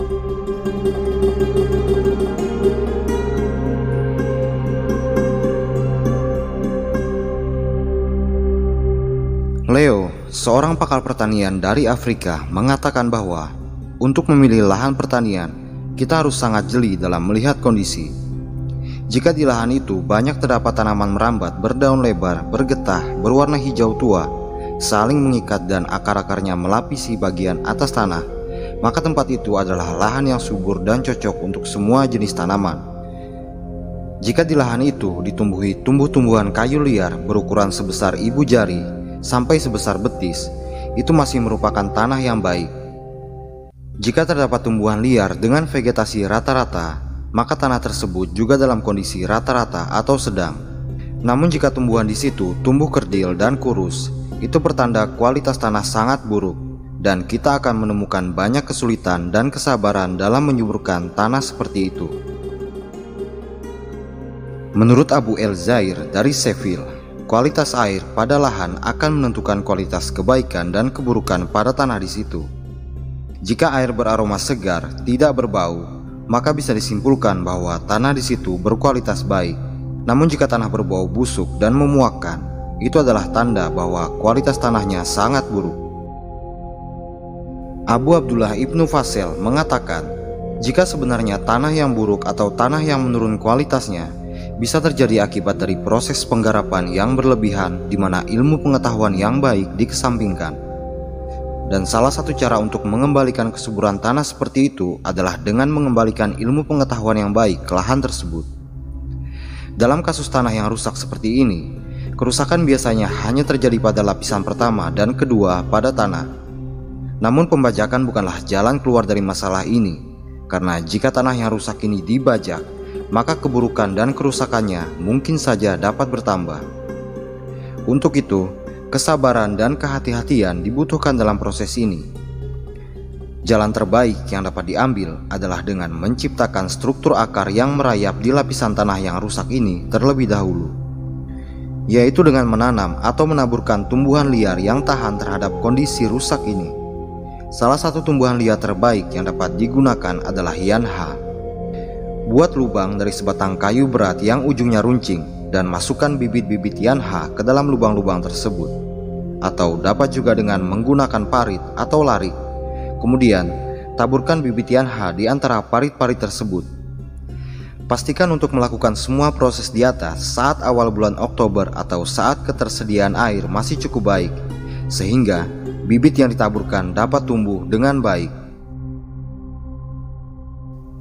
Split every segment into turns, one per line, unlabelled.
Leo, seorang pakar pertanian dari Afrika, mengatakan bahwa untuk memilih lahan pertanian, kita harus sangat jeli dalam melihat kondisi. Jika di lahan itu banyak terdapat tanaman merambat, berdaun lebar, bergetah, berwarna hijau tua, saling mengikat dan akar-akarnya melapisi bagian atas tanah, maka tempat itu adalah lahan yang subur dan cocok untuk semua jenis tanaman. Jika di lahan itu ditumbuhi tumbuh-tumbuhan kayu liar berukuran sebesar ibu jari sampai sebesar betis, itu masih merupakan tanah yang baik. Jika terdapat tumbuhan liar dengan vegetasi rata-rata, maka tanah tersebut juga dalam kondisi rata-rata atau sedang. Namun jika tumbuhan di situ tumbuh kerdil dan kurus, itu pertanda kualitas tanah sangat buruk, dan kita akan menemukan banyak kesulitan dan kesabaran dalam menyuburkan tanah seperti itu. Menurut Abu El Zair dari Sheffield, kualitas air pada lahan akan menentukan kualitas kebaikan dan keburukan pada tanah di situ. Jika air beraroma segar, tidak berbau, maka bisa disimpulkan bahwa tanah di situ berkualitas baik. Namun jika tanah berbau busuk dan memuakkan, itu adalah tanda bahwa kualitas tanahnya sangat buruk. Abu Abdullah Ibnu Fasel mengatakan, jika sebenarnya tanah yang buruk atau tanah yang menurun kualitasnya bisa terjadi akibat dari proses penggarapan yang berlebihan di mana ilmu pengetahuan yang baik dikesampingkan. Dan salah satu cara untuk mengembalikan kesuburan tanah seperti itu adalah dengan mengembalikan ilmu pengetahuan yang baik ke lahan tersebut. Dalam kasus tanah yang rusak seperti ini, kerusakan biasanya hanya terjadi pada lapisan pertama dan kedua pada tanah. Namun pembajakan bukanlah jalan keluar dari masalah ini, karena jika tanah yang rusak ini dibajak, maka keburukan dan kerusakannya mungkin saja dapat bertambah. Untuk itu, kesabaran dan kehati-hatian dibutuhkan dalam proses ini. Jalan terbaik yang dapat diambil adalah dengan menciptakan struktur akar yang merayap di lapisan tanah yang rusak ini terlebih dahulu, yaitu dengan menanam atau menaburkan tumbuhan liar yang tahan terhadap kondisi rusak ini. Salah satu tumbuhan liar terbaik yang dapat digunakan adalah yanha. Buat lubang dari sebatang kayu berat yang ujungnya runcing dan masukkan bibit-bibit yanha ke dalam lubang-lubang tersebut. Atau dapat juga dengan menggunakan parit atau larik. Kemudian, taburkan bibit yanha di antara parit-parit tersebut. Pastikan untuk melakukan semua proses di atas saat awal bulan Oktober atau saat ketersediaan air masih cukup baik, sehingga bibit yang ditaburkan dapat tumbuh dengan baik.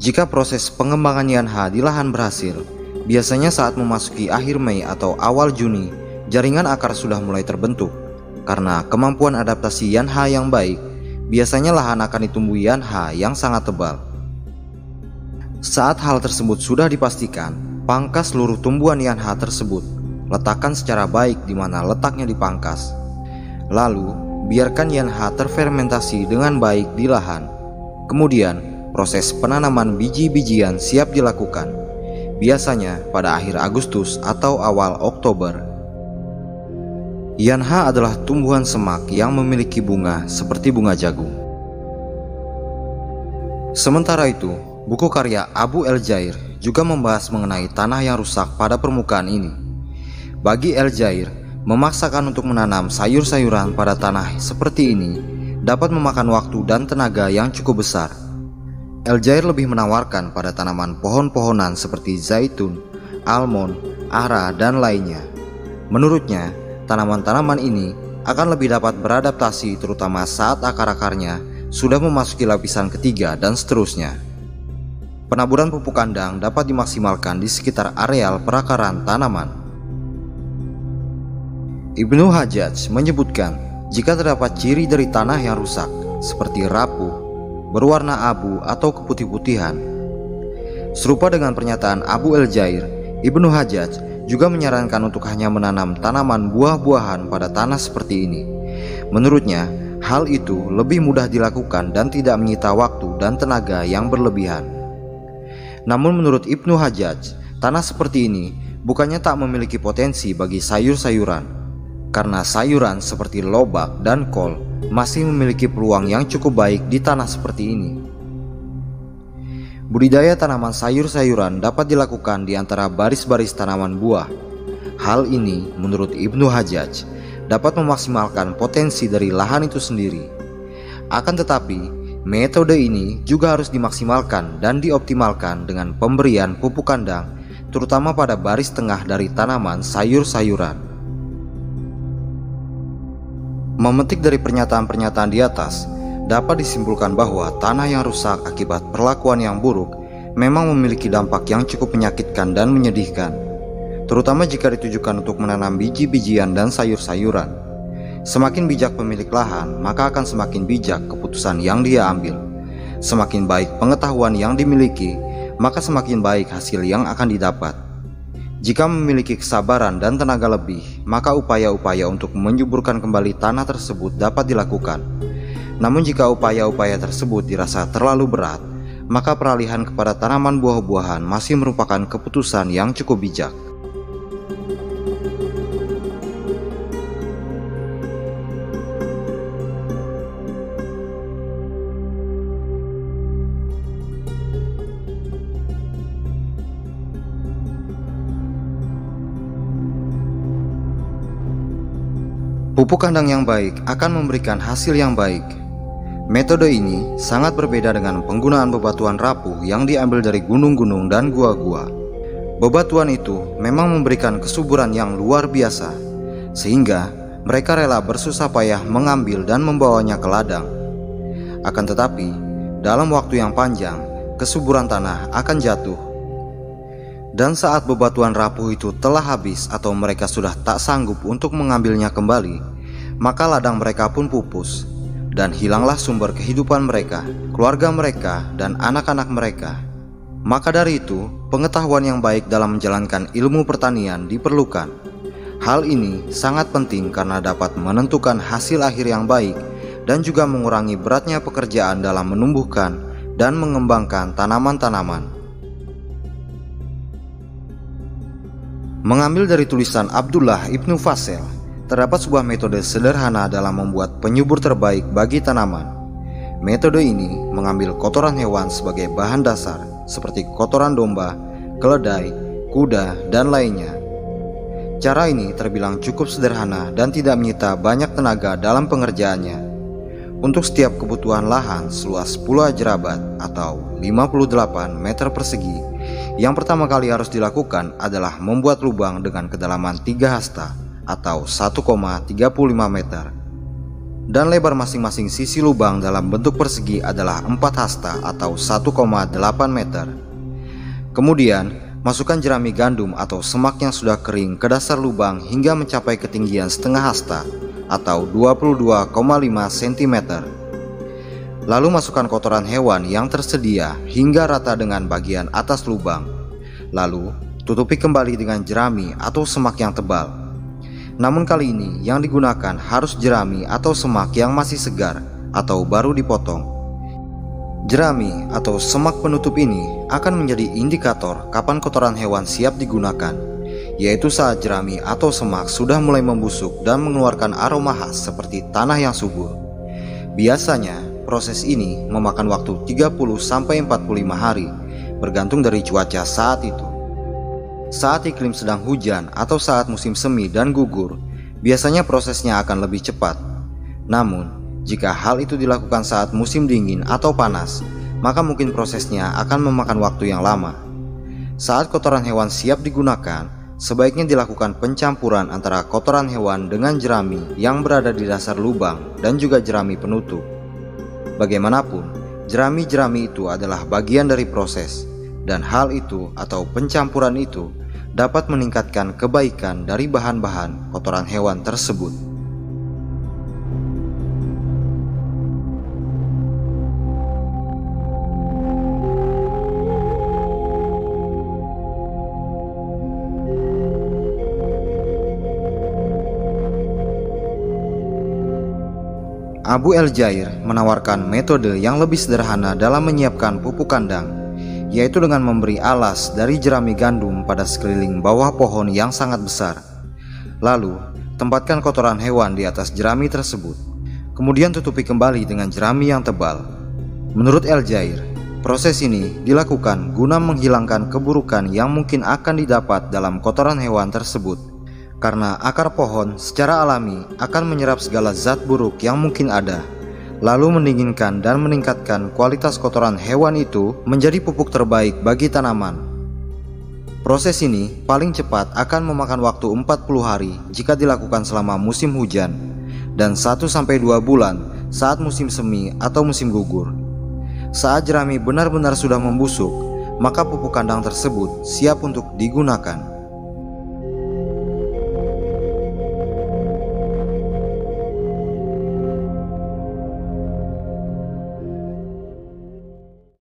Jika proses pengembangan yanha di lahan berhasil, biasanya saat memasuki akhir Mei atau awal Juni, jaringan akar sudah mulai terbentuk. Karena kemampuan adaptasi yanha yang baik, biasanya lahan akan ditumbuhi yanha yang sangat tebal. Saat hal tersebut sudah dipastikan, pangkas seluruh tumbuhan yanha tersebut. Letakkan secara baik di mana letaknya dipangkas. Lalu, biarkan yanha terfermentasi dengan baik di lahan. Kemudian, proses penanaman biji-bijian siap dilakukan, biasanya pada akhir Agustus atau awal Oktober. Yanha adalah tumbuhan semak yang memiliki bunga seperti bunga jagung. Sementara itu, buku karya Abu El Zair juga membahas mengenai tanah yang rusak pada permukaan ini. Bagi El Zair, memaksakan untuk menanam sayur-sayuran pada tanah seperti ini dapat memakan waktu dan tenaga yang cukup besar. El Zair lebih menawarkan pada tanaman pohon-pohonan seperti zaitun, almond, ara, dan lainnya. Menurutnya, tanaman-tanaman ini akan lebih dapat beradaptasi terutama saat akar-akarnya sudah memasuki lapisan ketiga dan seterusnya. Penaburan pupuk kandang dapat dimaksimalkan di sekitar areal perakaran tanaman. Ibnu Hajjaj menyebutkan, jika terdapat ciri dari tanah yang rusak seperti rapuh, berwarna abu atau keputih-putihan. Serupa dengan pernyataan Abu El Zair, Ibnu Hajjaj juga menyarankan untuk hanya menanam tanaman buah-buahan pada tanah seperti ini. Menurutnya, hal itu lebih mudah dilakukan dan tidak menyita waktu dan tenaga yang berlebihan. Namun menurut Ibnu Hajjaj, tanah seperti ini bukannya tak memiliki potensi bagi sayur-sayuran, karena sayuran seperti lobak dan kol masih memiliki peluang yang cukup baik di tanah seperti ini. Budidaya tanaman sayur-sayuran dapat dilakukan di antara baris-baris tanaman buah. Hal ini, menurut Ibnu Hajjaj, dapat memaksimalkan potensi dari lahan itu sendiri. Akan tetapi, metode ini juga harus dimaksimalkan dan dioptimalkan dengan pemberian pupuk kandang, terutama pada baris tengah dari tanaman sayur-sayuran. Memetik dari pernyataan-pernyataan di atas, dapat disimpulkan bahwa tanah yang rusak akibat perlakuan yang buruk memang memiliki dampak yang cukup menyakitkan dan menyedihkan, terutama jika ditujukan untuk menanam biji-bijian dan sayur-sayuran. Semakin bijak pemilik lahan, maka akan semakin bijak keputusan yang dia ambil. Semakin baik pengetahuan yang dimiliki, maka semakin baik hasil yang akan didapat. Jika memiliki kesabaran dan tenaga lebih, maka upaya-upaya untuk menyuburkan kembali tanah tersebut dapat dilakukan. Namun jika upaya-upaya tersebut dirasa terlalu berat, maka peralihan kepada tanaman buah-buahan masih merupakan keputusan yang cukup bijak. Pupuk kandang yang baik akan memberikan hasil yang baik. Metode ini sangat berbeda dengan penggunaan bebatuan rapuh yang diambil dari gunung-gunung dan gua-gua. Bebatuan itu memang memberikan kesuburan yang luar biasa, sehingga mereka rela bersusah payah mengambil dan membawanya ke ladang. Akan tetapi, dalam waktu yang panjang, kesuburan tanah akan jatuh. Dan saat bebatuan rapuh itu telah habis atau mereka sudah tak sanggup untuk mengambilnya kembali, maka ladang mereka pun pupus, dan hilanglah sumber kehidupan mereka, keluarga mereka, dan anak-anak mereka. Maka dari itu, pengetahuan yang baik dalam menjalankan ilmu pertanian diperlukan. Hal ini sangat penting karena dapat menentukan hasil akhir yang baik dan juga mengurangi beratnya pekerjaan dalam menumbuhkan dan mengembangkan tanaman-tanaman. Mengambil dari tulisan Abdullah Ibnu Fasel, terdapat sebuah metode sederhana dalam membuat penyubur terbaik bagi tanaman. Metode ini mengambil kotoran hewan sebagai bahan dasar, seperti kotoran domba, keledai, kuda, dan lainnya. Cara ini terbilang cukup sederhana dan tidak menyita banyak tenaga dalam pengerjaannya. Untuk setiap kebutuhan lahan seluas Pulau Ajrabat atau 58 meter persegi, yang pertama kali harus dilakukan adalah membuat lubang dengan kedalaman 3 hasta atau 1,35 meter. Dan lebar masing-masing sisi lubang dalam bentuk persegi adalah 4 hasta atau 1,8 meter. Kemudian, masukkan jerami gandum atau semak yang sudah kering ke dasar lubang hingga mencapai ketinggian setengah hasta atau 22,5 cm. Lalu masukkan kotoran hewan yang tersedia hingga rata dengan bagian atas lubang. Lalu, tutupi kembali dengan jerami atau semak yang tebal. Namun kali ini yang digunakan harus jerami atau semak yang masih segar atau baru dipotong. Jerami atau semak penutup ini akan menjadi indikator kapan kotoran hewan siap digunakan, yaitu saat jerami atau semak sudah mulai membusuk dan mengeluarkan aroma khas seperti tanah yang subur. Biasanya, proses ini memakan waktu 30-45 hari, bergantung dari cuaca saat itu. Saat iklim sedang hujan atau saat musim semi dan gugur, biasanya prosesnya akan lebih cepat. Namun, jika hal itu dilakukan saat musim dingin atau panas, maka mungkin prosesnya akan memakan waktu yang lama. Saat kotoran hewan siap digunakan, sebaiknya dilakukan pencampuran antara kotoran hewan dengan jerami yang berada di dasar lubang dan juga jerami penutup. Bagaimanapun, jerami-jerami itu adalah bagian dari proses, dan hal itu atau pencampuran itu dapat meningkatkan kebaikan dari bahan-bahan kotoran hewan tersebut. Abu El-Jair menawarkan metode yang lebih sederhana dalam menyiapkan pupuk kandang, yaitu dengan memberi alas dari jerami gandum pada sekeliling bawah pohon yang sangat besar. Lalu, tempatkan kotoran hewan di atas jerami tersebut. Kemudian tutupi kembali dengan jerami yang tebal. Menurut El-Jair, Proses ini dilakukan guna menghilangkan keburukan yang mungkin akan didapat dalam kotoran hewan tersebut. Karena akar pohon secara alami akan menyerap segala zat buruk yang mungkin ada, lalu mendinginkan dan meningkatkan kualitas kotoran hewan itu menjadi pupuk terbaik bagi tanaman. Proses ini paling cepat akan memakan waktu 40 hari jika dilakukan selama musim hujan, dan 1-2 bulan saat musim semi atau musim gugur. Saat jerami benar-benar sudah membusuk, maka pupuk kandang tersebut siap untuk digunakan.